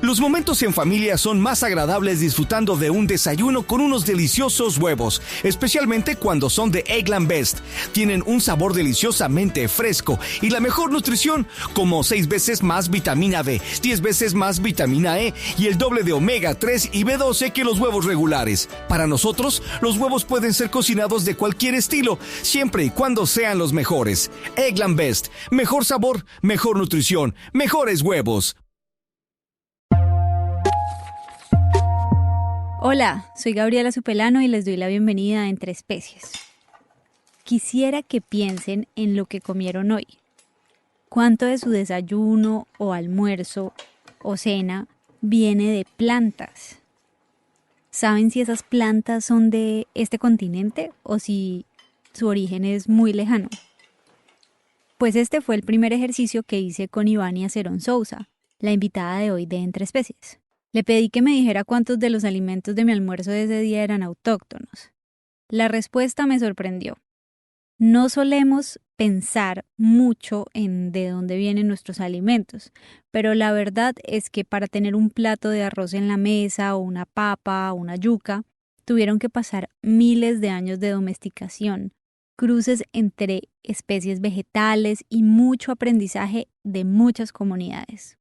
Los momentos en familia son más agradables disfrutando de un desayuno con unos deliciosos huevos, especialmente cuando son de Eggland Best. Tienen un sabor deliciosamente fresco y la mejor nutrición, como 6 veces más vitamina B, 10 veces más vitamina E y el doble de omega 3 y B12 que los huevos regulares. Para nosotros, los huevos pueden ser cocinados de cualquier estilo, siempre y cuando sean los mejores. Eggland Best. Mejor sabor, mejor nutrición, mejores huevos. Hola, soy Gabriela Supelano y les doy la bienvenida a Entre Especies. Quisiera que piensen en lo que comieron hoy. ¿Cuánto de su desayuno o almuerzo o cena viene de plantas? ¿Saben si esas plantas son de este continente o si su origen es muy lejano? Pues este fue el primer ejercicio que hice con Ivania Cerón Sousa, la invitada de hoy de Entre Especies. Le pedí que me dijera cuántos de los alimentos de mi almuerzo de ese día eran autóctonos. La respuesta me sorprendió. No solemos pensar mucho en de dónde vienen nuestros alimentos, pero la verdad es que para tener un plato de arroz en la mesa o una papa o una yuca, tuvieron que pasar miles de años de domesticación, cruces entre especies vegetales y mucho aprendizaje de muchas comunidades.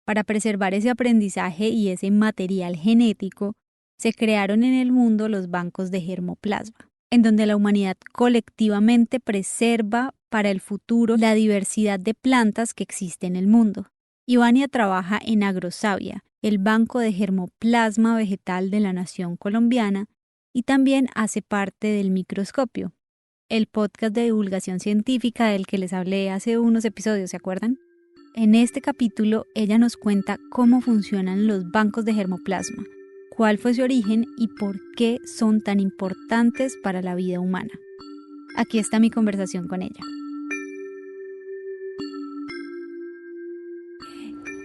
Para preservar ese aprendizaje y ese material genético, se crearon en el mundo los bancos de germoplasma, en donde la humanidad colectivamente preserva para el futuro la diversidad de plantas que existe en el mundo. Ivania trabaja en Agrosavia, el banco de germoplasma vegetal de la nación colombiana, y también hace parte del Microscopio, el podcast de divulgación científica del que les hablé hace unos episodios, ¿se acuerdan? En este capítulo, ella nos cuenta cómo funcionan los bancos de germoplasma, cuál fue su origen y por qué son tan importantes para la vida humana. Aquí está mi conversación con ella.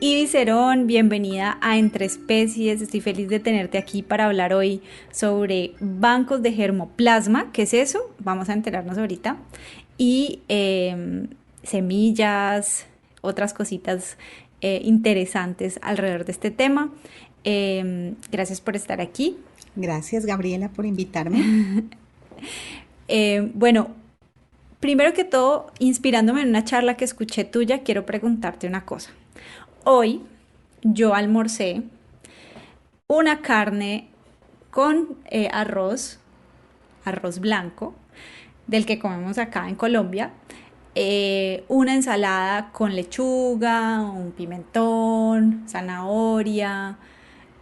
Ivi Cerón, bienvenida a Entre Especies. Estoy feliz de tenerte aquí para hablar hoy sobre bancos de germoplasma. ¿Qué es eso? Vamos a enterarnos ahorita. Y semillas, otras cositas interesantes alrededor de este tema. Gracias por estar aquí. Gracias, Gabriela, por invitarme. Bueno, primero que todo, inspirándome en una charla que escuché tuya, quiero preguntarte una cosa. Hoy yo almorcé una carne con arroz blanco, del que comemos acá en Colombia, una ensalada con lechuga, un pimentón, zanahoria,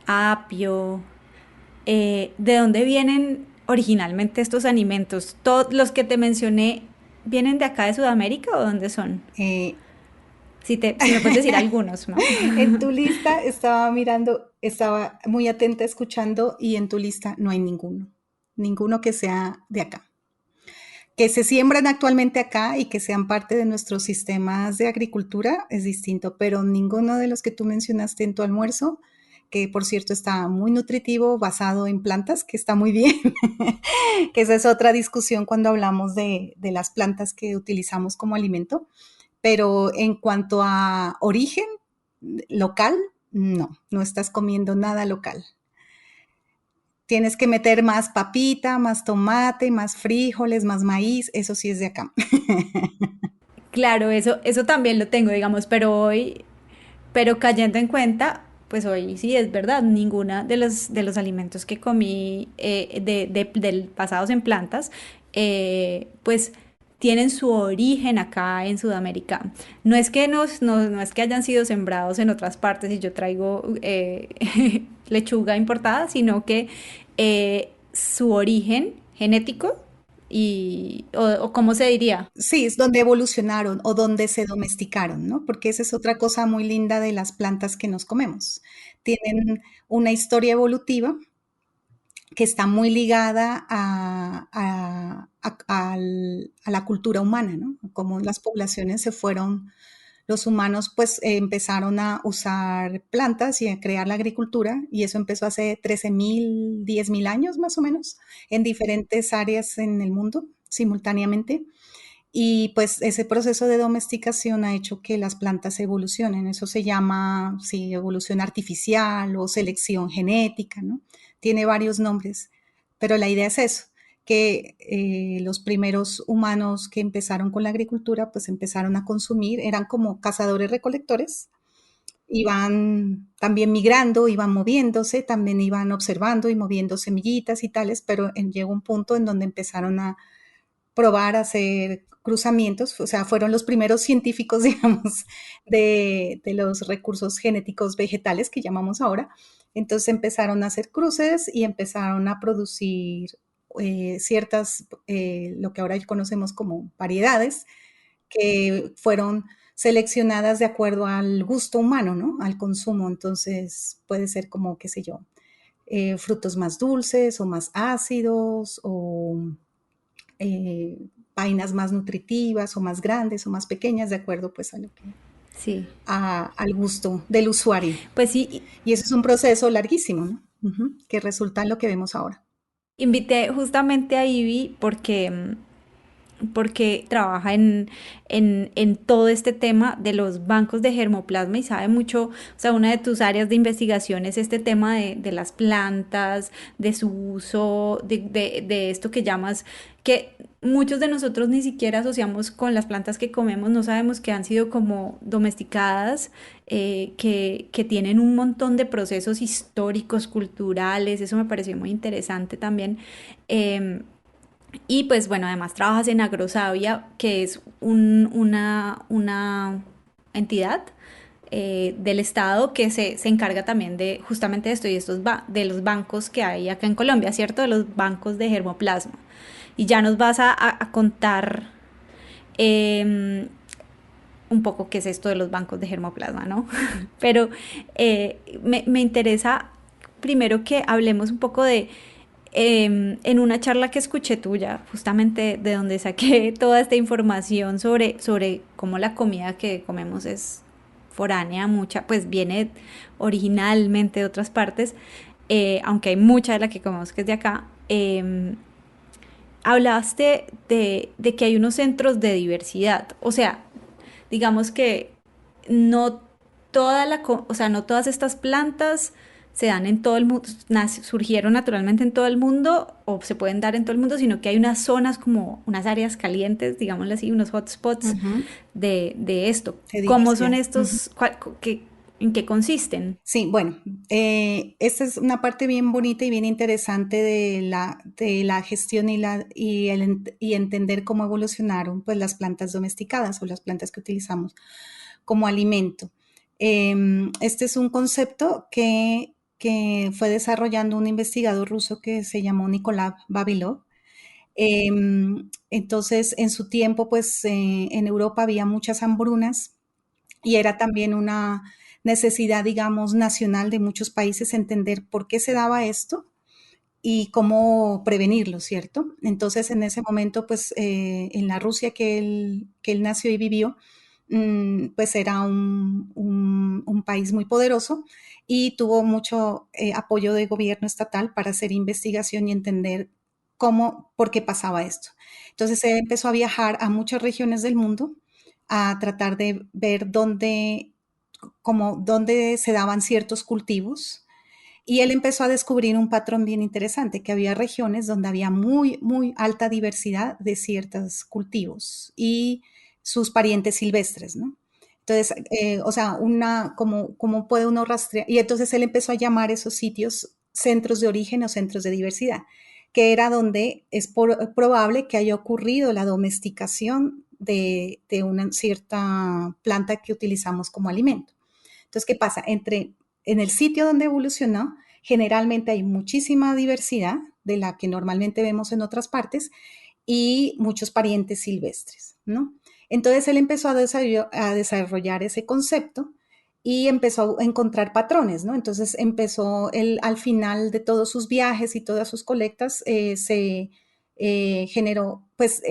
apio. ¿De dónde vienen originalmente estos alimentos? ¿Todos los que te mencioné vienen de acá de Sudamérica o dónde son? Si me puedes decir algunos, ¿no? En tu lista estaba mirando, estaba muy atenta escuchando y en tu lista no hay ninguno que sea de acá. Que se siembran actualmente acá y que sean parte de nuestros sistemas de agricultura es distinto, pero ninguno de los que tú mencionaste en tu almuerzo, que por cierto está muy nutritivo, basado en plantas, que está muy bien, que esa es otra discusión cuando hablamos de las plantas que utilizamos como alimento, pero en cuanto a origen local, no estás comiendo nada local. Tienes que meter más papita, más tomate, más frijoles, más maíz, eso sí es de acá. Claro, eso también lo tengo, digamos, pero cayendo en cuenta, pues hoy sí es verdad, ninguna de los alimentos que comí basados en plantas, pues tienen su origen acá en Sudamérica. No es que no es que hayan sido sembrados en otras partes y yo traigo lechuga importada, sino que su origen genético o ¿cómo se diría? Sí, es donde evolucionaron o donde se domesticaron, ¿no? Porque esa es otra cosa muy linda de las plantas que nos comemos. Tienen una historia evolutiva que está muy ligada a la cultura humana, ¿no? Como las poblaciones se fueron, los humanos pues empezaron a usar plantas y a crear la agricultura y eso empezó hace 13.000, 10.000 años más o menos en diferentes áreas en el mundo simultáneamente Y pues ese proceso de domesticación ha hecho que las plantas evolucionen. Eso se llama, sí, evolución artificial o selección genética, ¿no? Tiene varios nombres, pero la idea es eso, que los primeros humanos que empezaron con la agricultura, pues empezaron a consumir, eran como cazadores-recolectores, iban también migrando, iban moviéndose, también iban observando y moviendo semillitas y tales, pero llegó un punto en donde empezaron a probar a hacer cruzamientos, o sea, fueron los primeros científicos, digamos, de los recursos genéticos vegetales que llamamos ahora. Entonces empezaron a hacer cruces y empezaron a producir ciertas, lo que ahora conocemos como variedades, que fueron seleccionadas de acuerdo al gusto humano, ¿no? Al consumo. Entonces puede ser como, qué sé yo, frutos más dulces o más ácidos o eh, vainas más nutritivas o más grandes o más pequeñas, de acuerdo pues a lo que, Sí, al gusto del usuario. pues sí, Y eso es un proceso larguísimo, ¿no? Que resulta en lo que vemos ahora. invité justamente a Ivy porque trabaja en todo este tema de los bancos de germoplasma y sabe mucho, o sea, una de tus áreas de investigación es este tema de las plantas, de su uso, de esto que llamas, que muchos de nosotros ni siquiera asociamos con las plantas que comemos, no sabemos que han sido como domesticadas, que tienen un montón de procesos históricos, culturales, eso me pareció muy interesante también. Y pues bueno, además trabajas en Agrosavia, que es una entidad del Estado que se encarga también de justamente de esto y de los bancos que hay acá en Colombia, ¿cierto? De los bancos de germoplasma. Y ya nos vas a contar eh, un poco qué es esto de los bancos de germoplasma, ¿no? Pero me interesa primero que hablemos un poco de en una charla que escuché tuya, justamente de donde saqué toda esta información sobre cómo la comida que comemos es foránea, mucha, pues viene originalmente de otras partes, aunque hay mucha de la que comemos que es de acá. Hablaste de que hay unos centros de diversidad, o sea, digamos que no o sea, no todas estas plantas se dan en todo el mundo, surgieron naturalmente en todo el mundo o se pueden dar en todo el mundo, sino que hay unas zonas como unas áreas calientes, digámoslo así, unos hotspots Ujú, de esto. de ¿Cómo son diversidad. Ujú. estos? ¿En qué consisten? Sí, bueno, esta es una parte bien bonita y bien interesante de la gestión y entender cómo evolucionaron pues, las plantas domesticadas o las plantas que utilizamos como alimento. Este es un concepto que fue desarrollando un investigador ruso que se llamó Nikolai Vavilov. Entonces, en su tiempo, pues en Europa había muchas hambrunas y era también una necesidad, digamos, nacional de muchos países entender por qué se daba esto y cómo prevenirlo, ¿cierto? Entonces, en ese momento, pues en la Rusia que él nació y vivió, pues era un país muy poderoso y tuvo mucho apoyo de gobierno estatal para hacer investigación y entender cómo, por qué pasaba esto. Entonces, él empezó a viajar a muchas regiones del mundo a tratar de ver dónde se daban ciertos cultivos y él empezó a descubrir un patrón bien interesante, que había regiones donde había muy, muy alta diversidad de ciertos cultivos y sus parientes silvestres, ¿no? Entonces, o sea, como puede uno rastrear, y entonces él empezó a llamar esos sitios centros de origen o centros de diversidad, que era donde es probable que haya ocurrido la domesticación de una cierta planta que utilizamos como alimento. Entonces, ¿qué pasa? En el sitio donde evolucionó, generalmente hay muchísima diversidad de la que normalmente vemos en otras partes y muchos parientes silvestres, ¿no? Entonces él empezó a desarrollar ese concepto y empezó a encontrar patrones, ¿no? Entonces empezó él al final de todos sus viajes y todas sus colectas se generó, pues,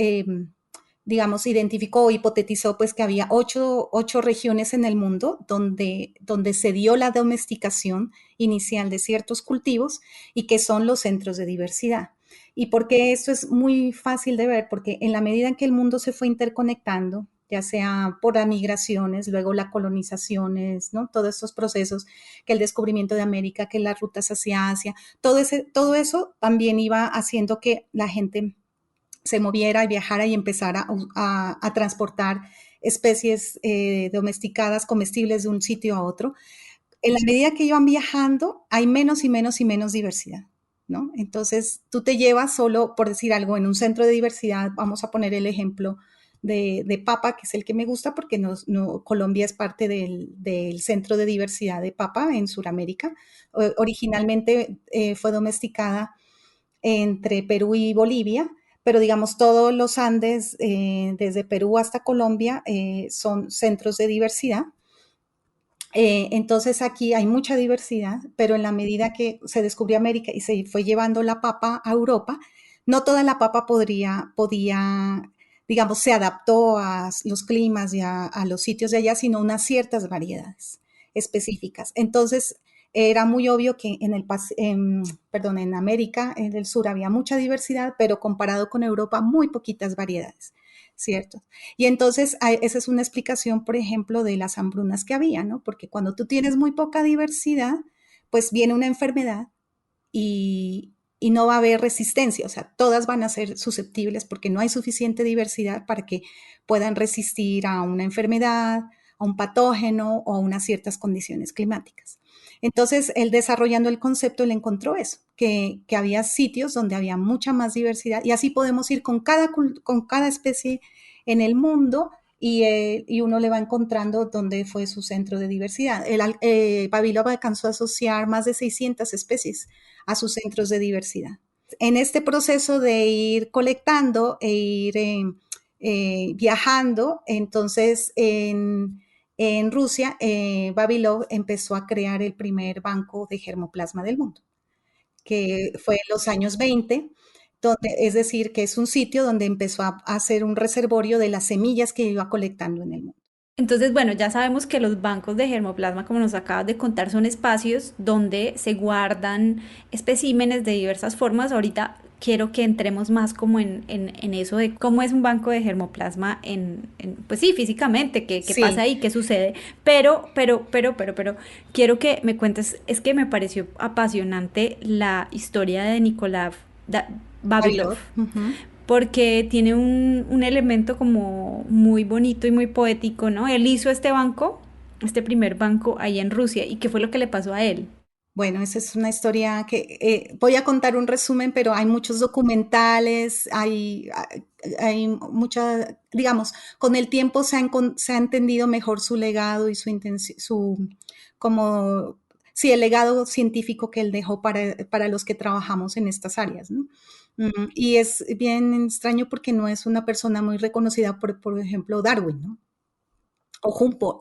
digamos, identificó o hipotetizó pues que había ocho regiones en el mundo donde se dio la domesticación inicial de ciertos cultivos y que son los centros de diversidad. ¿Y por qué esto es muy fácil de ver? Porque en la medida en que el mundo se fue interconectando, ya sea por las migraciones, luego las colonizaciones, ¿no? Todos estos procesos, que el descubrimiento de América, que las rutas hacia Asia, todo eso también iba haciendo que la gente se moviera y viajara y empezara a transportar especies domesticadas, comestibles de un sitio a otro. En la medida que iban viajando, hay menos y menos y menos diversidad, ¿no? Entonces, tú te llevas solo, por decir algo, en un centro de diversidad, vamos a poner el ejemplo de papa, que es el que me gusta porque Colombia es parte del centro de diversidad de papa en Sudamérica. Originalmente fue domesticada entre Perú y Bolivia, pero digamos todos los Andes, desde Perú hasta Colombia, son centros de diversidad. Entonces aquí hay mucha diversidad, pero en la medida que se descubrió América y se fue llevando la papa a Europa, no toda la papa podía, digamos, se adaptó a los climas y a los sitios de allá, sino unas ciertas variedades específicas. Entonces era muy obvio que en América, en el sur, había mucha diversidad, pero comparado con Europa, muy poquitas variedades, ¿cierto? Y entonces esa es una explicación, por ejemplo, de las hambrunas que había, ¿no? Porque cuando tú tienes muy poca diversidad, pues viene una enfermedad y no va a haber resistencia, o sea, todas van a ser susceptibles porque no hay suficiente diversidad para que puedan resistir a una enfermedad, a un patógeno o a unas ciertas condiciones climáticas. Entonces, él desarrollando el concepto, él encontró eso, que había sitios donde había mucha más diversidad y así podemos ir con cada especie en el mundo y uno le va encontrando dónde fue su centro de diversidad. Vavilov alcanzó a asociar más de 600 especies a sus centros de diversidad. En este proceso de ir colectando e ir viajando, entonces en Rusia, Vavilov empezó a crear el primer banco de germoplasma del mundo, que fue en los años 20, es decir, que es un sitio donde empezó a hacer un reservorio de las semillas que iba colectando en el mundo. Entonces, bueno, ya sabemos que los bancos de germoplasma, como nos acabas de contar, son espacios donde se guardan especímenes de diversas formas. Ahorita quiero que entremos más como en eso de cómo es un banco de germoplasma pues sí, físicamente, qué pasa Sí, ahí, qué sucede. Pero, quiero que me cuentes, es que me pareció apasionante la historia de Vavilov, Vavilov. Ujú. porque tiene un elemento como muy bonito y muy poético, ¿no? Él hizo este banco, este primer banco ahí en Rusia, ¿y qué fue lo que le pasó a él? Bueno, esa es una historia que voy a contar un resumen, pero hay muchos documentales, hay mucha, digamos, con el tiempo se ha entendido mejor su legado y su intención, como, sí, el legado científico que él dejó para los que trabajamos en estas áreas, ¿no? Y es bien extraño porque no es una persona muy reconocida por ejemplo, Darwin, ¿no? O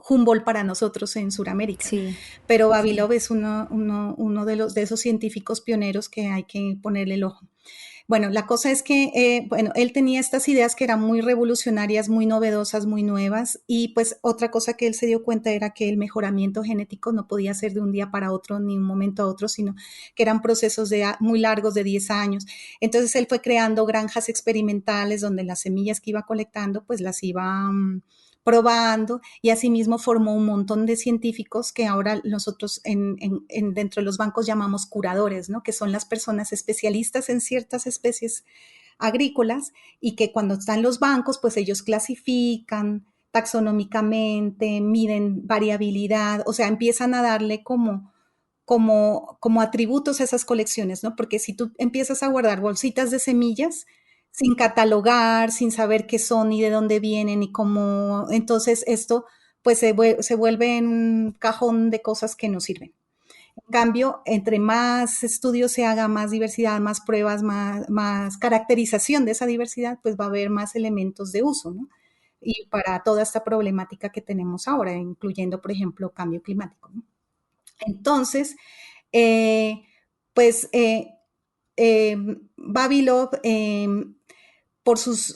Humboldt para nosotros en Sudamérica. Sí. Pero Vavilov es uno de esos científicos pioneros que hay que ponerle el ojo. Bueno, la cosa es que, bueno, él tenía estas ideas que eran muy revolucionarias, muy novedosas, muy nuevas, y pues otra cosa que él se dio cuenta era que el mejoramiento genético no podía ser de un día para otro, ni un momento a otro, sino que eran procesos muy largos de 10 años. Entonces él fue creando granjas experimentales donde las semillas que iba colectando, pues las iba probando y asimismo formó un montón de científicos que ahora nosotros dentro de los bancos llamamos curadores, ¿no? Que son las personas especialistas en ciertas especies agrícolas y que cuando están los bancos, pues ellos clasifican taxonómicamente, miden variabilidad, o sea, empiezan a darle como atributos a esas colecciones, ¿no? Porque si tú empiezas a guardar bolsitas de semillas, sin catalogar, sin saber qué son y de dónde vienen y cómo, entonces esto pues se vuelve en un cajón de cosas que no sirven. En cambio, entre más estudios se haga, más diversidad, más pruebas, más caracterización de esa diversidad, pues va a haber más elementos de uso, ¿no? Y para toda esta problemática que tenemos ahora, incluyendo, por ejemplo, cambio climático, ¿no? Entonces, eh, pues Vavilov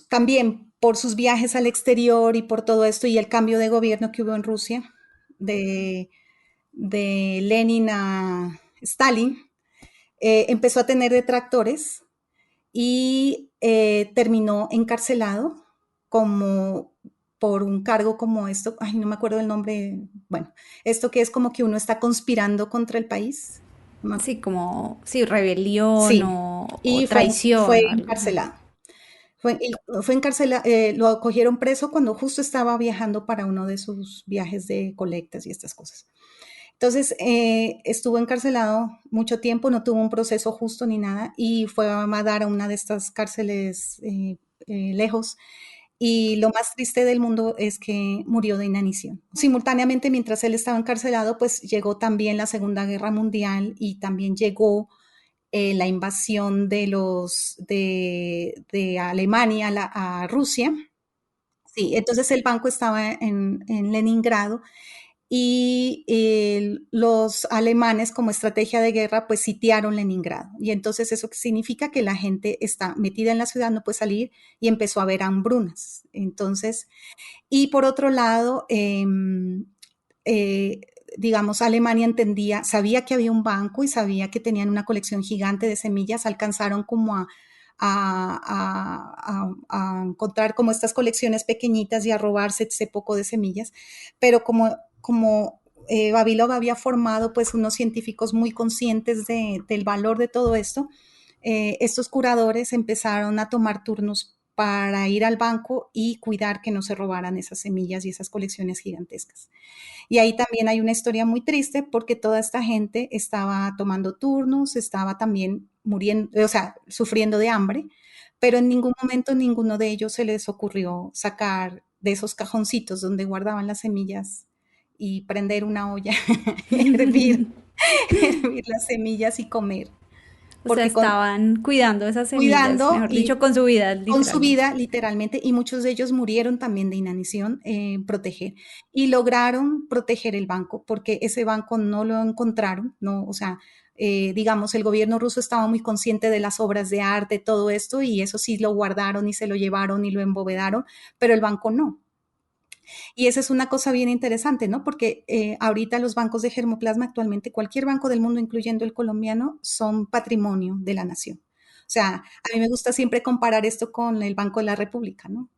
también por sus viajes al exterior y por todo esto y el cambio de gobierno que hubo en Rusia, de, de Lenin a Stalin, empezó a tener detractores y terminó encarcelado como por un cargo como esto, ay, no me acuerdo el nombre, bueno, esto que es como que uno está conspirando contra el país. Sí, como, sí, rebelión Sí, o y fue traición o algo. encarcelado. Fue encarcelado, lo cogieron preso cuando justo estaba viajando para uno de sus viajes de colectas y estas cosas. Entonces, estuvo encarcelado mucho tiempo, no tuvo un proceso justo ni nada, y fue a dar a una de estas cárceles lejos. Y lo más triste del mundo es que murió de inanición. Simultáneamente, mientras él estaba encarcelado, pues llegó también la Segunda Guerra Mundial y también llegó la invasión de Alemania a Rusia. Sí, entonces el banco estaba en Leningrado y los alemanes como estrategia de guerra pues sitiaron Leningrado. Y entonces eso significa que la gente está metida en la ciudad, no puede salir y empezó a haber hambrunas. Entonces, y por otro lado, eh, digamos, Alemania entendía, sabía que había un banco y sabía que tenían una colección gigante de semillas, alcanzaron como a encontrar como estas colecciones pequeñitas y a robarse ese poco de semillas, pero como Vavilov había formado pues unos científicos muy conscientes del valor de todo esto, estos curadores empezaron a tomar turnos para ir al banco y cuidar que no se robaran esas semillas y esas colecciones gigantescas. Y ahí también hay una historia muy triste porque toda esta gente estaba tomando turnos, estaba también muriendo, o sea, sufriendo de hambre, pero en ningún momento ninguno de ellos se les ocurrió sacar de esos cajoncitos donde guardaban las semillas y prender una olla, hervir, hervir las semillas y comer. O sea, Porque estaban cuidando esas semillas, cuidando mejor y dicho, con su vida, con su literalmente. vida, literalmente, y muchos de ellos murieron también de inanición, proteger. Y lograron proteger el banco, porque ese banco no lo encontraron, no, o sea, digamos, el gobierno ruso estaba muy consciente de las obras de arte, todo esto, y eso sí lo guardaron y se lo llevaron y lo embovedaron, pero el banco no. Y esa es una cosa bien interesante, ¿no? Porque ahorita los bancos de germoplasma, actualmente cualquier banco del mundo, incluyendo el colombiano, son patrimonio de la nación. O sea, a mí me gusta siempre comparar esto con el Banco de la República, ¿no?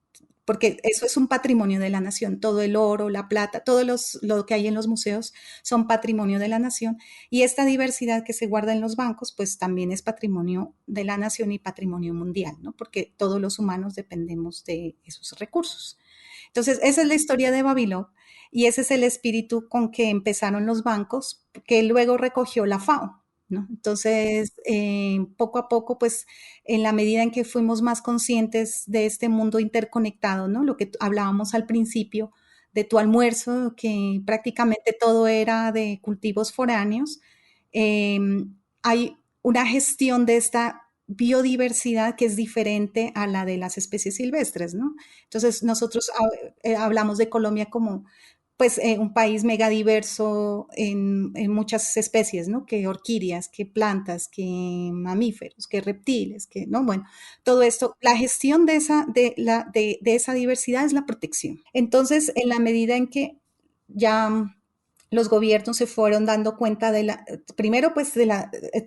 Porque eso es un patrimonio de la nación, todo el oro, la plata, lo que hay en los museos son patrimonio de la nación y esta diversidad que se guarda en los bancos pues también es patrimonio de la nación y patrimonio mundial, ¿no? Porque todos los humanos dependemos de esos recursos. Entonces, esa es la historia de Babilón y ese es el espíritu con que empezaron los bancos, que luego recogió la FAO, ¿no? Entonces, poco a poco, pues, en la medida en que fuimos más conscientes de este mundo interconectado, ¿no? Lo que hablábamos al principio de tu almuerzo, que prácticamente todo era de cultivos foráneos, eh, hay una gestión de esta biodiversidad que es diferente a la de las especies silvestres, ¿no? Entonces, nosotros hablamos de Colombia como pues un país megadiverso en muchas especies, ¿no? Que orquídeas, que plantas, que mamíferos, que reptiles, que, ¿no? Bueno, todo esto, la gestión de esa diversidad es la protección. Entonces, en la medida en que ya los gobiernos se fueron dando cuenta primero pues de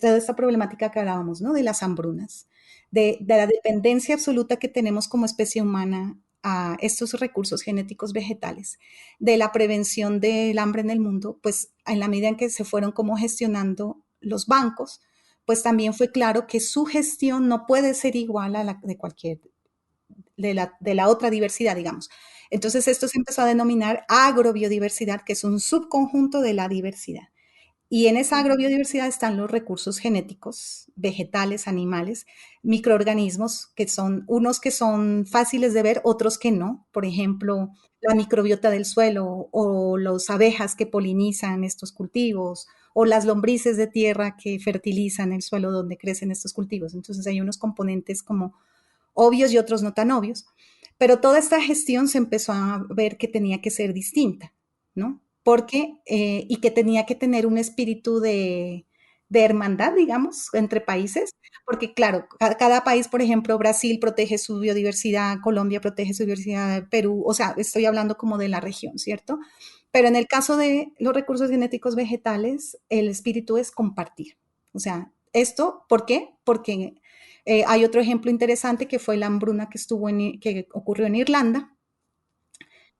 toda esta problemática que hablábamos, ¿no? De las hambrunas, de la dependencia absoluta que tenemos como especie humana a estos recursos genéticos vegetales, de la prevención del hambre en el mundo, pues en la medida en que se fueron como gestionando los bancos, pues también fue claro que su gestión no puede ser igual a la de cualquier de la otra diversidad, digamos. Entonces esto se empezó a denominar agrobiodiversidad, que es un subconjunto de la diversidad. Y en esa agrobiodiversidad están los recursos genéticos, vegetales, animales, microorganismos, que son unos que son fáciles de ver, otros que no. Por ejemplo, la microbiota del suelo o las abejas que polinizan estos cultivos o las lombrices de tierra que fertilizan el suelo donde crecen estos cultivos. Entonces hay unos componentes como obvios y otros no tan obvios. Pero toda esta gestión se empezó a ver que tenía que ser distinta, ¿no? Porque, y que tenía que tener un espíritu de hermandad, digamos, entre países, porque claro, cada país, por ejemplo, Brasil protege su biodiversidad, Colombia protege su biodiversidad, Perú, o sea, estoy hablando como de la región, ¿cierto? Pero en el caso de los recursos genéticos vegetales, el espíritu es compartir, o sea, Esto, ¿por qué? Porque hay otro ejemplo interesante que fue la hambruna que ocurrió en Irlanda,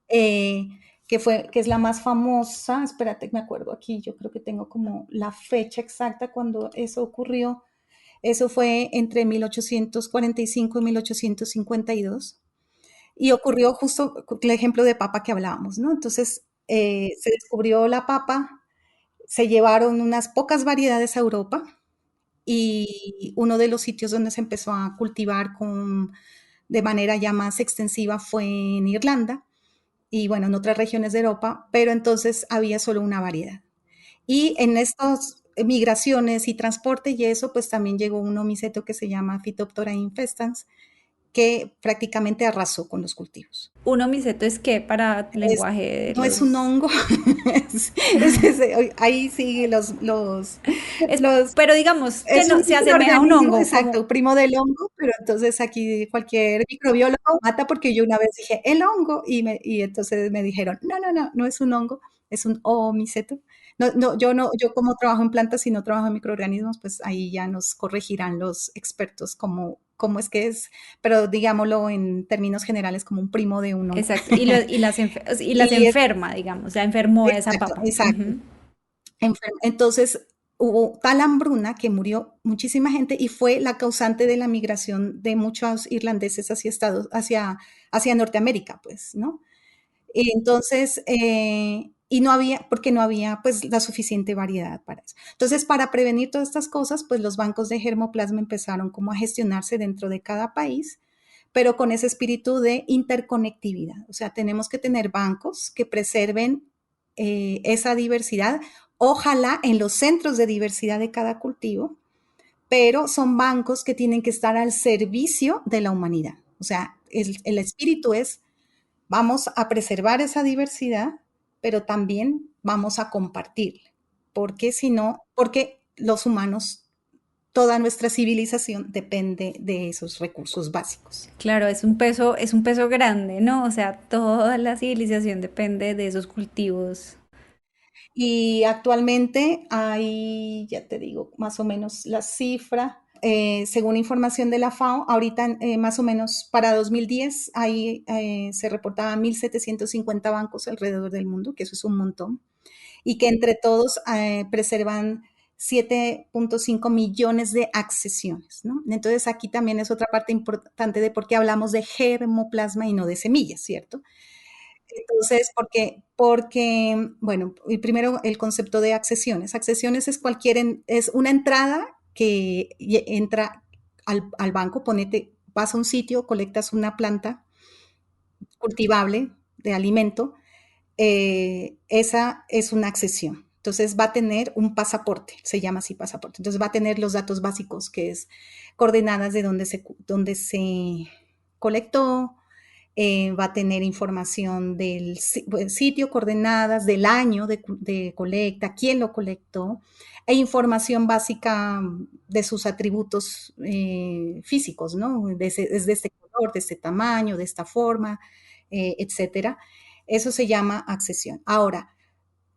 eh, que es la más famosa. Espérate, me acuerdo aquí, yo creo que tengo como la fecha exacta cuando eso ocurrió. Eso fue entre 1845 y 1852 y ocurrió justo el ejemplo de papa que hablábamos, ¿no? Entonces, se descubrió la papa, se llevaron unas pocas variedades a Europa y uno de los sitios donde se empezó a cultivar de manera ya más extensiva fue en Irlanda y bueno, en otras regiones de Europa, pero entonces había solo una variedad. Y en estas migraciones y transporte y eso, pues también llegó un omiceto que se llama Phytophthora infestans, que prácticamente arrasó con los cultivos. Un omiceto es que para Es, lenguaje de no es un los... hongo, ahí sí Es, los, pero digamos que es un no se asemeja a un microorganismo, hongo, como... exacto, primo del hongo, pero entonces aquí cualquier microbiólogo mata porque yo una vez dije el hongo y entonces me dijeron, no, no, no, no es un hongo, es un omiceto. No, no, yo como trabajo en plantas y no trabajo en microorganismos, pues ahí ya nos corregirán los expertos cómo es que es, pero digámoslo en términos generales como un primo de un hongo. Exacto, y las Y es, enferma, digamos, ya enfermó a esa exacto, papa. exacto. Ujú. Entonces, hubo tal hambruna que murió muchísima gente y fue la causante de la migración de muchos irlandeses hacia Norteamérica, pues, ¿no? Y entonces, y no había, porque no había pues la suficiente variedad para eso. Entonces, para prevenir todas estas cosas, pues los bancos de germoplasma empezaron como a gestionarse dentro de cada país, pero con ese espíritu de interconectividad. O sea, tenemos que tener bancos que preserven esa diversidad, ojalá en los centros de diversidad de cada cultivo, pero son bancos que tienen que estar al servicio de la humanidad. O sea, el espíritu es, vamos a preservar esa diversidad, pero también vamos a compartirla. Porque si no, porque los humanos, toda nuestra civilización depende de esos recursos básicos. Claro, es un peso grande, ¿no? O sea, toda la civilización depende de esos cultivos. Y actualmente hay, ya te digo, más o menos la cifra, según información de la FAO, ahorita más o menos para 2010 se reportaban 1.750 bancos alrededor del mundo, que eso es un montón, y que entre todos preservan 7.5 millones de accesiones, ¿no? Entonces aquí también es otra parte importante de por qué hablamos de germoplasma y no de semillas, ¿cierto? Entonces, bueno, y primero el concepto de accesiones. Accesiones es es una entrada que entra al banco, vas a un sitio, colectas una planta cultivable de alimento, esa es una accesión. Entonces va a tener un pasaporte, se llama así pasaporte. Entonces va a tener los datos básicos, que es coordenadas de dónde se colectó, va a tener información del sitio, coordenadas, del año de colecta, quién lo colectó, e información básica de sus atributos físicos, ¿no? Es de este color, de este tamaño, de esta forma, etcétera. Eso se llama accesión. Ahora,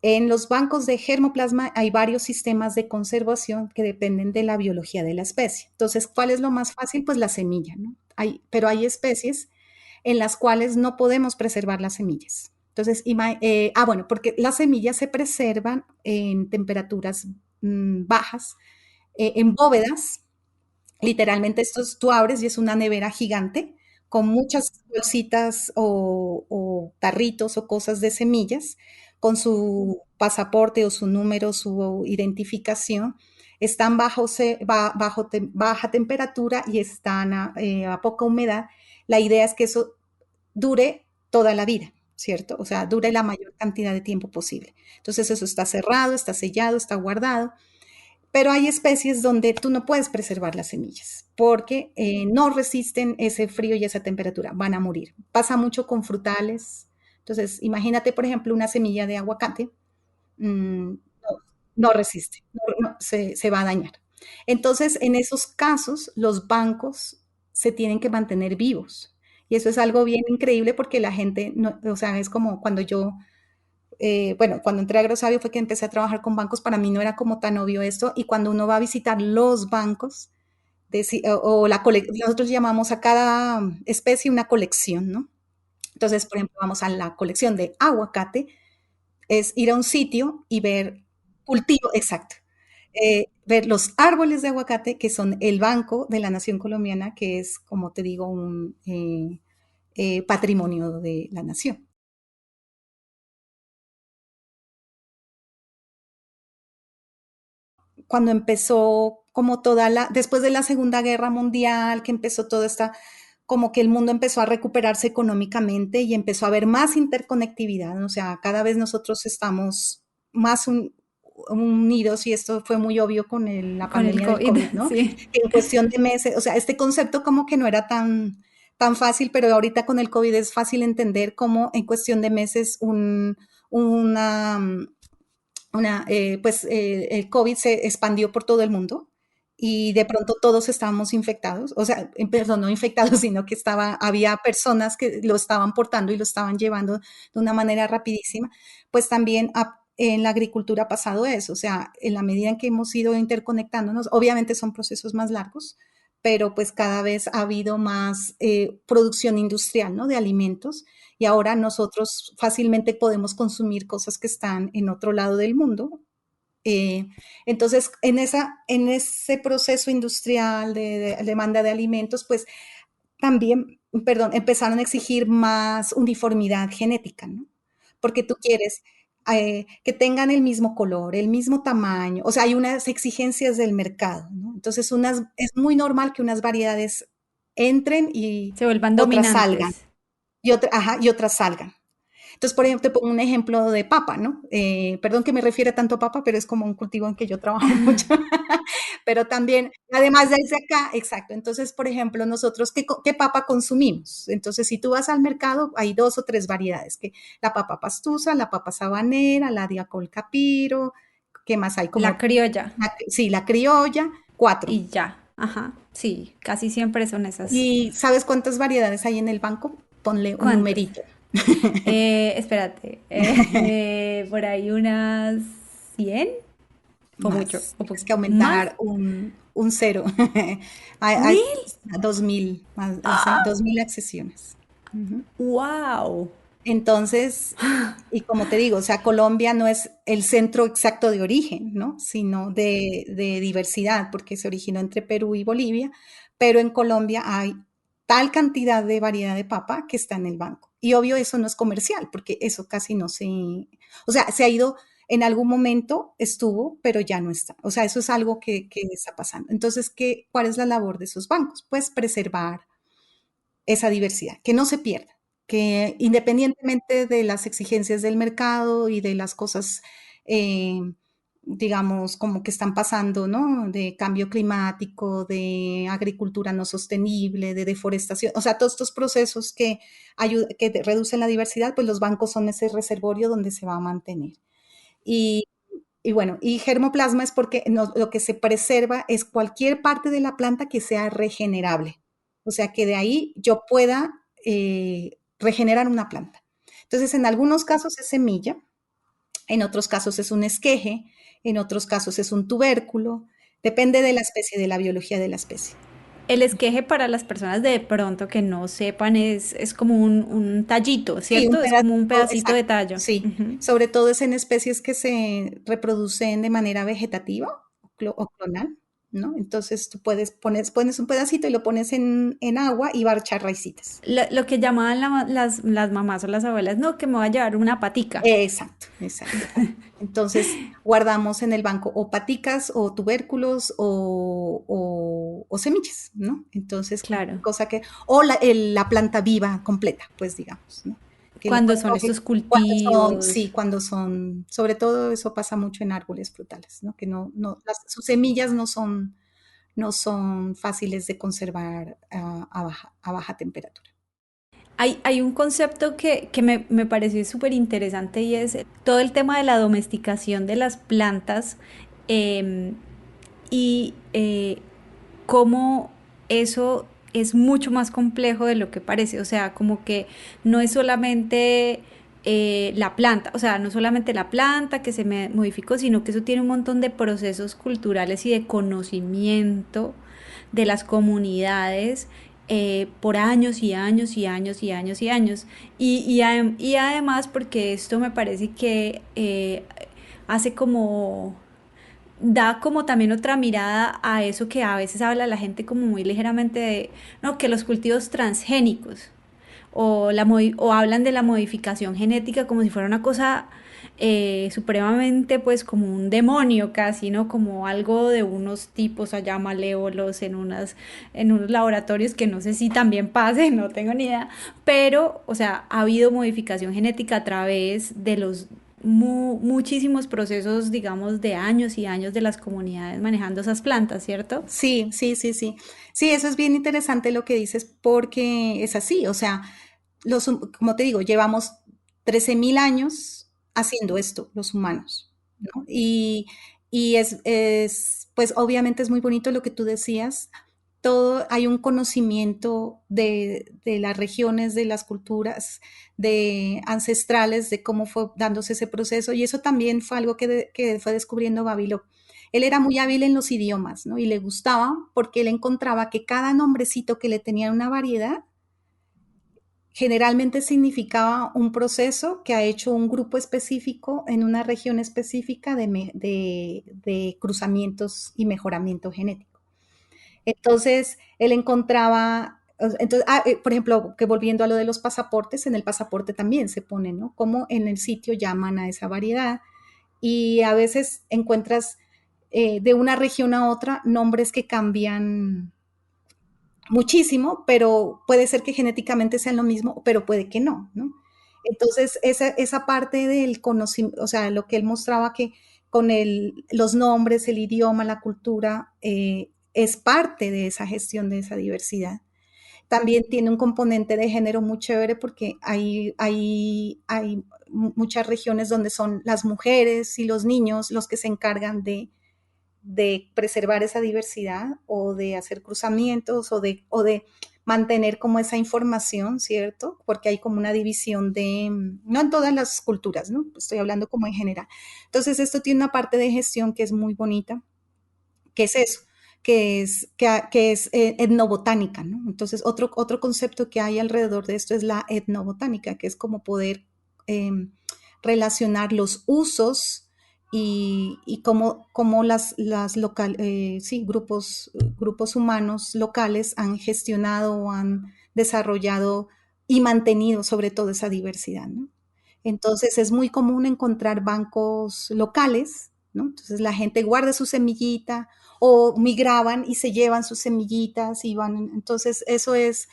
en los bancos de germoplasma hay varios sistemas de conservación que dependen de la biología de la especie. Entonces, ¿cuál es lo más fácil? Pues la semilla, ¿no? Pero hay especies en las cuales no podemos preservar las semillas. Entonces, bueno, porque las semillas se preservan en temperaturas bajas, en bóvedas. Literalmente, tú abres y es una nevera gigante con muchas bolsitas o tarritos o cosas de semillas con su pasaporte o su número, su identificación. Están baja temperatura y están a poca humedad. La idea es que eso dure toda la vida, ¿cierto? O sea, dure la mayor cantidad de tiempo posible. Entonces eso está cerrado, está sellado, está guardado, pero hay especies donde tú no puedes preservar las semillas porque no resisten ese frío y esa temperatura, van a morir. Pasa mucho con frutales. Entonces, imagínate, por ejemplo, una semilla de aguacate, no, no resiste, se va a dañar. Entonces, en esos casos, los bancos se tienen que mantener vivos. Y eso es algo bien increíble porque la gente, no, o sea, es como cuando yo bueno, cuando entré a Agrosavio fue que empecé a trabajar con bancos, para mí no era como tan obvio esto, y cuando uno va a visitar los bancos, nosotros llamamos a cada especie una colección, ¿no? Entonces, por ejemplo, vamos a la colección de aguacate, es ir a un sitio y ver cultivo, exacto, ver los árboles de aguacate, que son el Banco de la Nación Colombiana, que es, como te digo, un patrimonio de la nación. Cuando empezó como después de la Segunda Guerra Mundial, que empezó toda esta, como que el mundo empezó a recuperarse económicamente y empezó a haber más interconectividad, ¿no? O sea, cada vez nosotros estamos más unidos y esto fue muy obvio con la Con el pandemia del COVID, COVID, ¿no? sí. Que en cuestión de meses, o sea, este concepto como que no era tan fácil, pero ahorita con el COVID es fácil entender cómo en cuestión de meses una el COVID se expandió por todo el mundo y de pronto todos estábamos infectados, o sea, perdón, no infectados, sino que había personas que lo estaban portando y lo estaban llevando de una manera rapidísima, pues también en la agricultura ha pasado eso, o sea, en la medida en que hemos ido interconectándonos, obviamente son procesos más largos, pero pues cada vez ha habido más producción industrial, ¿no? De alimentos y ahora nosotros fácilmente podemos consumir cosas que están en otro lado del mundo. Eh, entonces, en ese proceso industrial de demanda de alimentos, pues también, perdón, empezaron a exigir más uniformidad genética, ¿no? Porque tú quieres que tengan el mismo color, el mismo tamaño, o sea, hay unas exigencias del mercado, ¿no? Entonces, es muy normal que unas variedades entren y Se vuelvan otras salgan dominantes. y otras salgan. Entonces, por ejemplo, te pongo un ejemplo de papa, ¿no? Perdón que me refiere tanto a papa, pero es como un cultivo en que yo trabajo mucho. Pero también, además desde acá, exacto. Entonces, por ejemplo, nosotros, ¿qué papa consumimos? Entonces, si tú vas al mercado, hay 2 o 3 variedades, que la papa pastusa, la papa sabanera, la diacol capiro, ¿qué más hay? La criolla. Sí, la criolla, 4. Y ya. Ajá. Sí, casi siempre son esas. ¿Y sabes cuántas variedades hay en el banco? Ponle un ¿Cuántas? numerito. Espérate. Por ahí unas 100 o mucho. Más, O tienes que más. aumentar un cero. Hay ¿1000? 2000, más, o sea, 2000 accesiones. Ujú. ¡Wow! Entonces, y como te digo, o sea, Colombia no es el centro exacto de origen, ¿no? Sino de diversidad, porque se originó entre Perú y Bolivia, pero en Colombia hay tal cantidad de variedad de papa que está en el banco. Y obvio eso no es comercial, porque eso casi no o sea, se ha ido, en algún momento estuvo, pero ya no está. O sea, eso es algo que está pasando. Entonces, ¿cuál es la labor de esos bancos? Pues preservar esa diversidad, que no se pierda, que independientemente de las exigencias del mercado y de las cosas, eh, digamos, como que están pasando, ¿no? De cambio climático, de agricultura no sostenible, de deforestación, o sea, todos estos procesos que reducen la diversidad, pues los bancos son ese reservorio donde se va a mantener. Y, y bueno, y germoplasma es porque lo que se preserva es cualquier parte de la planta que sea regenerable. O sea, que de ahí yo pueda regenerar una planta. Entonces, en algunos casos es semilla, en otros casos es un esqueje, en otros casos es un tubérculo, depende de la especie, de la biología de la especie. El esqueje para las personas de pronto que no sepan es como un tallito, Sí, un ¿cierto? Es como un pedacito, pedacito de exacto, tallo. sí. Ujú. Sobre todo es en especies que se reproducen de manera vegetativa o clonal, ¿no? Entonces tú pones un pedacito y lo pones en agua y va a echar raicitas. Lo que llamaban las mamás o las abuelas, no, que me va a llevar una patica. Exacto, exacto. Entonces guardamos en el banco o paticas o tubérculos o semillas, ¿no? Entonces cualquier Claro. cosa o la planta viva completa, pues digamos, ¿no? Que lo Cuando puedes son estos coger sí, cultivos. cuando son, sobre todo eso pasa mucho en árboles frutales, ¿no? Que sus semillas no son fáciles de conservar a baja temperatura. Hay un concepto que me pareció súper interesante y es todo el tema de la domesticación de las plantas em, y cómo eso es mucho más complejo de lo que parece. O sea, como que no es solamente la planta, o sea, no solamente la planta que se modificó, sino que eso tiene un montón de procesos culturales y de conocimiento de las comunidades por años y años y años y años y años. Y además porque esto me parece que hace como da como también otra mirada a eso que a veces habla la gente como muy ligeramente de, no, que los cultivos transgénicos o hablan de la modificación genética como si fuera una cosa supremamente pues como un demonio casi, ¿no? Como algo de unos tipos allá malévolos en unos laboratorios que no sé si también pase, no tengo ni idea, pero, o sea, ha habido modificación genética a través de los muchísimos procesos, digamos, de años y años de las comunidades manejando esas plantas, ¿cierto? Sí, sí, sí, sí. Sí, eso es bien interesante lo que dices porque es así, o sea, como te digo, llevamos 13.000 años haciendo esto, los humanos, ¿no? Y pues obviamente es muy bonito lo que tú decías. Todo, hay un conocimiento de las regiones, de las culturas, de ancestrales, de cómo fue dándose ese proceso. Y eso también fue algo que fue descubriendo Babilón. Él era muy hábil en los idiomas, ¿no? Y le gustaba porque él encontraba que cada nombrecito que le tenía una variedad generalmente significaba un proceso que ha hecho un grupo específico en una región específica de cruzamientos y mejoramiento genético. Entonces, él encontraba, entonces, por ejemplo, que volviendo a lo de los pasaportes, en el pasaporte también se pone, ¿no? Cómo en el sitio llaman a esa variedad y a veces encuentras de una región a otra nombres que cambian muchísimo, pero puede ser que genéticamente sean lo mismo, pero puede que no, ¿no? Entonces, esa parte del conocimiento, o sea, lo que él mostraba que con los nombres, el idioma, la cultura, es parte de esa gestión de esa diversidad. También tiene un componente de género muy chévere porque hay muchas regiones donde son las mujeres y los niños los que se encargan de preservar esa diversidad o de hacer cruzamientos o de mantener como esa información, ¿cierto? Porque hay como una división no en todas las culturas, ¿no? Estoy hablando como en general. Entonces, esto tiene una parte de gestión que es muy bonita, que es eso, que es etnobotánica, ¿no? Entonces, otro concepto que hay alrededor de esto es la etnobotánica, que es como poder eh, relacionar los usos y cómo sí, grupos humanos locales han gestionado o han desarrollado y mantenido sobre todo esa diversidad, ¿no? Entonces es muy común encontrar bancos locales, ¿no? Entonces la gente guarda su semillita o migraban y se llevan sus semillitas y van, entonces eso es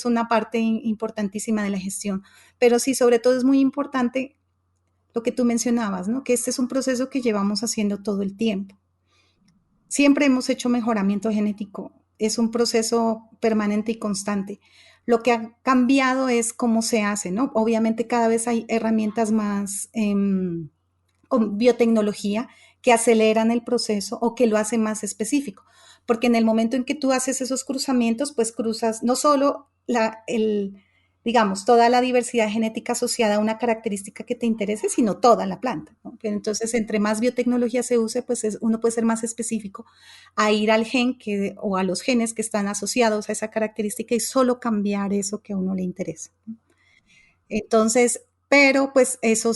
una parte importantísima de la gestión. Pero sí, sobre todo es muy importante lo que tú mencionabas, ¿no? Que este es un proceso que llevamos haciendo todo el tiempo. Siempre hemos hecho mejoramiento genético, es un proceso permanente y constante. Lo que ha cambiado es cómo se hace, ¿no? Obviamente cada vez hay herramientas más con biotecnología que aceleran el proceso o que lo hacen más específico. Porque en el momento en que tú haces esos cruzamientos, pues cruzas no solo digamos, toda la diversidad genética asociada a una característica que te interese, sino toda la planta, ¿no? Pero entonces, entre más biotecnología se use, pues uno puede ser más específico a ir al gen o a los genes que están asociados a esa característica y solo cambiar eso que a uno le interesa, ¿no? Entonces, pero pues eso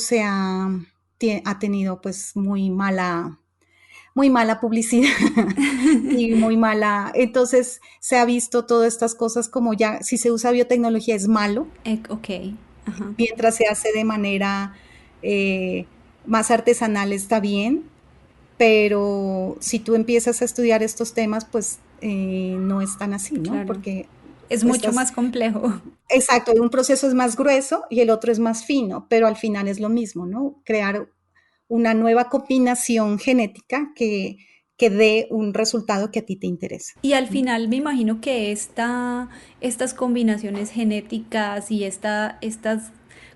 ha tenido pues muy mala publicidad y muy mala. Entonces se ha visto todas estas cosas como ya, si se usa biotecnología es malo, Ok, ajá. mientras se hace de manera eh, más artesanal está bien, pero si tú empiezas a estudiar estos temas, pues no es tan así, ¿no? Claro. Porque Es tú mucho estás, más complejo. exacto, un proceso es más grueso y el otro es más fino, pero al final es lo mismo, ¿no? Crear una nueva combinación genética que dé un resultado que a ti te interesa, Y al ¿no? final me imagino que estas combinaciones genéticas y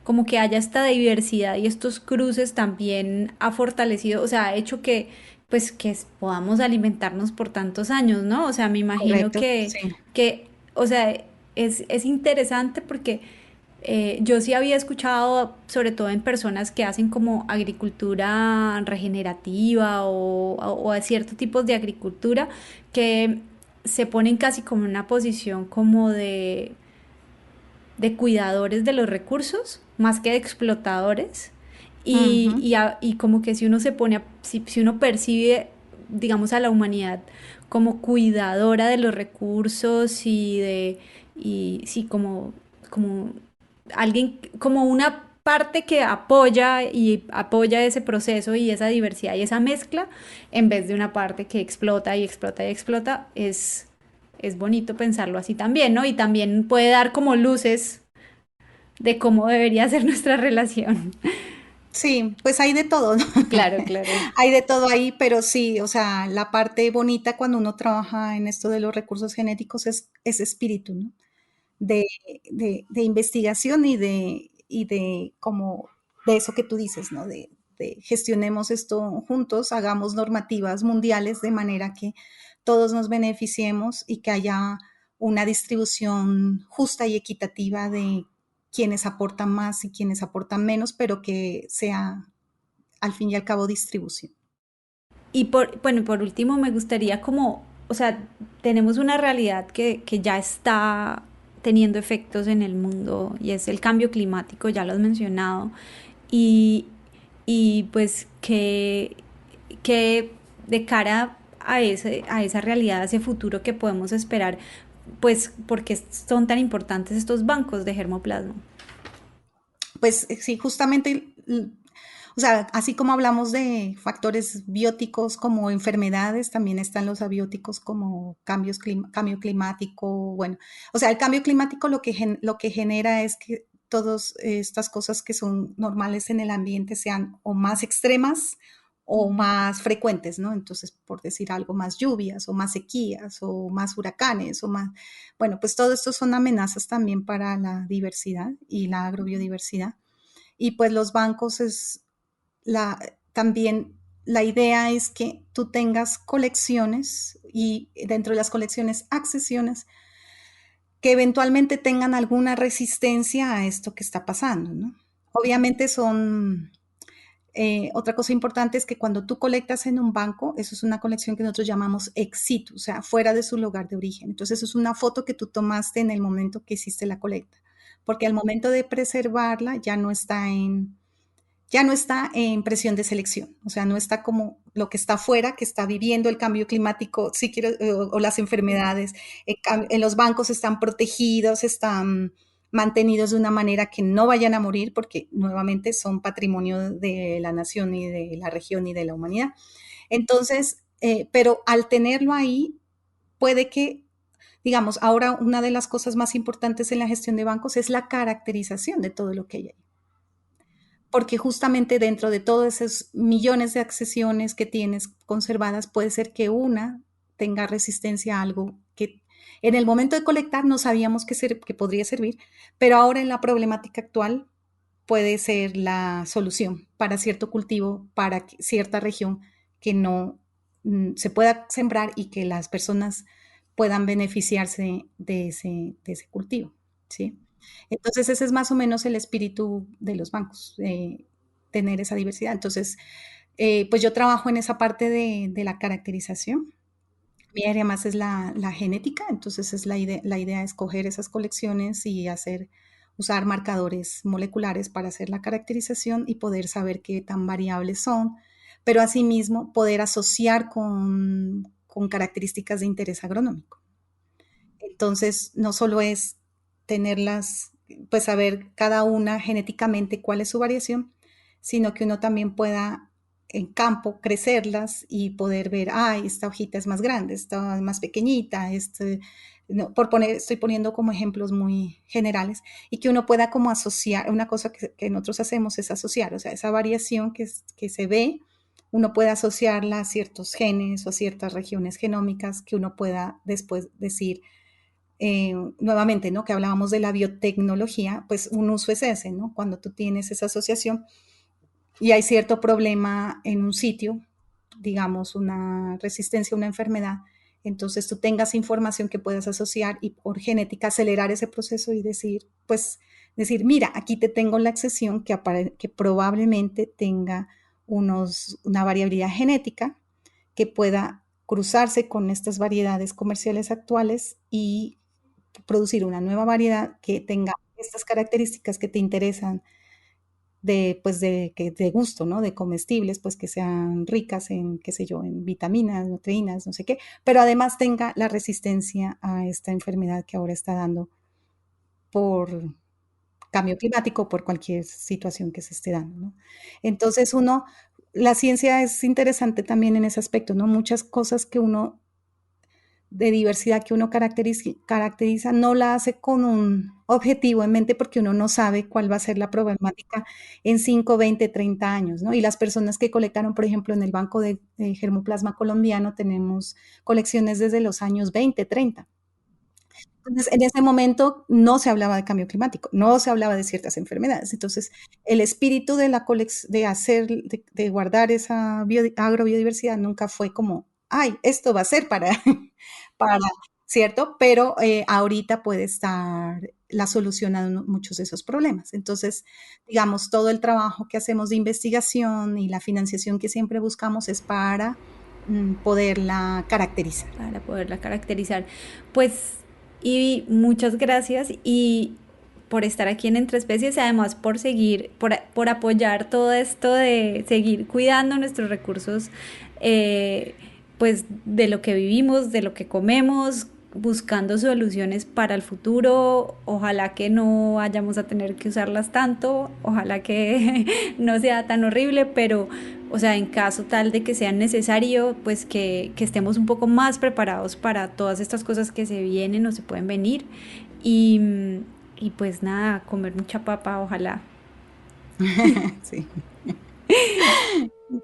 como que haya esta diversidad y estos cruces también ha fortalecido, o sea, ha hecho que, pues, podamos alimentarnos por tantos años, ¿no? O sea, me imagino Correcto, sí. que, o sea, es interesante porque Yo sí había escuchado, sobre todo en personas que hacen como agricultura regenerativa o a ciertos tipos de agricultura, que se ponen casi como en una posición como de cuidadores de los recursos, más que de explotadores. Ujú. Y como que si uno se pone, si uno percibe, digamos, a la humanidad como cuidadora de los recursos y sí, como alguien, como una parte que apoya y apoya ese proceso y esa diversidad y esa mezcla, en vez de una parte que explota y explota y explota, es bonito pensarlo así también, ¿no? Y también puede dar como luces de cómo debería ser nuestra relación. Sí, pues hay de todo, ¿no? Claro, claro. Hay de todo ahí, pero sí, o sea, la parte bonita cuando uno trabaja en esto de los recursos genéticos es ese espíritu, ¿no? De, de investigación y de como de eso que tú dices, ¿no? De gestionemos esto juntos, hagamos normativas mundiales de manera que todos nos beneficiemos y que haya una distribución justa y equitativa de quienes aportan más y quienes aportan menos, pero que sea al fin y al cabo distribución. Y bueno, por último me gustaría como, o sea, tenemos una realidad que ya está teniendo efectos en el mundo y es el cambio climático, ya lo has mencionado, y, y pues que de cara a esa realidad, a ese futuro que podemos esperar, pues porque son tan importantes estos bancos de germoplasma. Pues sí, justamente, o sea, así como hablamos de factores bióticos como enfermedades, también están los abióticos como cambio climático, bueno, o sea, el cambio climático lo que genera es que todas estas cosas que son normales en el ambiente sean o más extremas o más frecuentes, ¿no? Entonces, por decir algo, más lluvias o más sequías o más huracanes o más, bueno, pues todo esto son amenazas también para la diversidad y la agrobiodiversidad. Y pues los bancos también la idea es que tú tengas colecciones y dentro de las colecciones accesiones que eventualmente tengan alguna resistencia a esto que está pasando, ¿no? Obviamente otra cosa importante es que cuando tú colectas en un banco, eso es una colección que nosotros llamamos ex situ, o sea, fuera de su lugar de origen. Entonces, eso es una foto que tú tomaste en el momento que hiciste la colecta, porque al momento de preservarla ya no está en presión de selección, o sea, no está como lo que está afuera, que está viviendo el cambio climático, si quiero, o las enfermedades. En los bancos están protegidos, están mantenidos de una manera que no vayan a morir, porque nuevamente son patrimonio de la nación y de la región y de la humanidad. Entonces, pero al tenerlo ahí, puede que, digamos, ahora una de las cosas más importantes en la gestión de bancos es la caracterización de todo lo que hay ahí, porque justamente dentro de todos esos millones de accesiones que tienes conservadas, puede ser que una tenga resistencia a algo que en el momento de colectar no sabíamos que podría servir, pero ahora en la problemática actual puede ser la solución para cierto cultivo, para cierta región que no se pueda sembrar y que las personas puedan beneficiarse de ese cultivo, ¿sí? Entonces, ese es más o menos el espíritu de los bancos, tener esa diversidad. Entonces, pues yo trabajo en esa parte de la caracterización. Mi área más es la genética, entonces es la idea es coger esas colecciones y usar marcadores moleculares para hacer la caracterización y poder saber qué tan variables son, pero asimismo poder asociar con características de interés agronómico. Entonces, no solo es tenerlas, pues saber cada una genéticamente cuál es su variación, sino que uno también pueda en campo crecerlas y poder ver, esta hojita es más grande, esta es más pequeñita, no, estoy poniendo como ejemplos muy generales, y que uno pueda como asociar, una cosa que nosotros hacemos es asociar, o sea, esa variación que se ve, uno puede asociarla a ciertos genes o a ciertas regiones genómicas que uno pueda después decir, nuevamente, ¿no? Que hablábamos de la biotecnología, pues un uso es ese, ¿no? Cuando tú tienes esa asociación y hay cierto problema en un sitio, digamos una resistencia a una enfermedad, entonces tú tengas información que puedas asociar y por genética acelerar ese proceso y decir, pues Decir, mira, aquí te tengo la accesión que probablemente tenga una variabilidad genética que pueda cruzarse con estas variedades comerciales actuales y producir una nueva variedad que tenga estas características que te interesan de gusto, ¿no? De comestibles, pues que sean ricas en, qué sé yo, en vitaminas, nutrinas, no sé qué, pero además tenga la resistencia a esta enfermedad que ahora está dando por cambio climático, por cualquier situación que se esté dando, ¿no? Entonces la ciencia es interesante también en ese aspecto, ¿no? Muchas cosas de diversidad que uno caracteriza, no la hace con un objetivo en mente porque uno no sabe cuál va a ser la problemática en 5, 20, 30 años, ¿no? Y las personas que colectaron, por ejemplo, en el Banco de Germoplasma colombiano, tenemos colecciones desde los años 20, 30. Entonces, en ese momento no se hablaba de cambio climático, no se hablaba de ciertas enfermedades. Entonces, el espíritu de guardar esa agrobiodiversidad nunca fue como, ay, esto va a ser para, ¿cierto? Pero ahorita puede estar la solución a muchos de esos problemas. Entonces, digamos, todo el trabajo que hacemos de investigación y la financiación que siempre buscamos es para poderla caracterizar. Para poderla caracterizar. Pues, y muchas gracias y por estar aquí en Entre Especies y además por seguir, por apoyar todo esto de seguir cuidando nuestros recursos, pues de lo que vivimos, de lo que comemos, buscando soluciones para el futuro. Ojalá que no vayamos a tener que usarlas tanto, ojalá que no sea tan horrible, pero o sea, en caso tal de que sea necesario, pues que estemos un poco más preparados para todas estas cosas que se vienen o se pueden venir. Y, y pues nada, comer mucha papa, ojalá. Sí.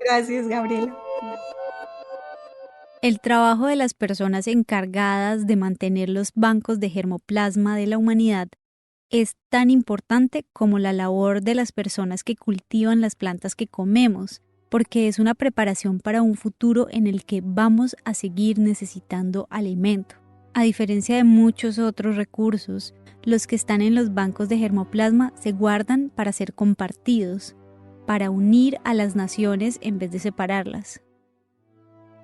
Gracias, Gabriela. El trabajo de las personas encargadas de mantener los bancos de germoplasma de la humanidad es tan importante como la labor de las personas que cultivan las plantas que comemos, porque es una preparación para un futuro en el que vamos a seguir necesitando alimento. A diferencia de muchos otros recursos, los que están en los bancos de germoplasma se guardan para ser compartidos, para unir a las naciones en vez de separarlas.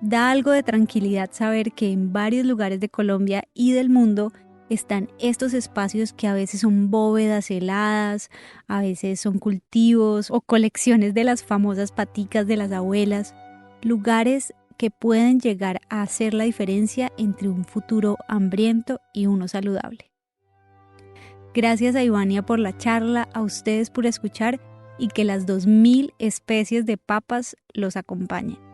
Da algo de tranquilidad saber que en varios lugares de Colombia y del mundo están estos espacios que a veces son bóvedas heladas, a veces son cultivos o colecciones de las famosas paticas de las abuelas, lugares que pueden llegar a hacer la diferencia entre un futuro hambriento y uno saludable. Gracias a Ivania por la charla, a ustedes por escuchar y que las 2000 especies de papas los acompañen.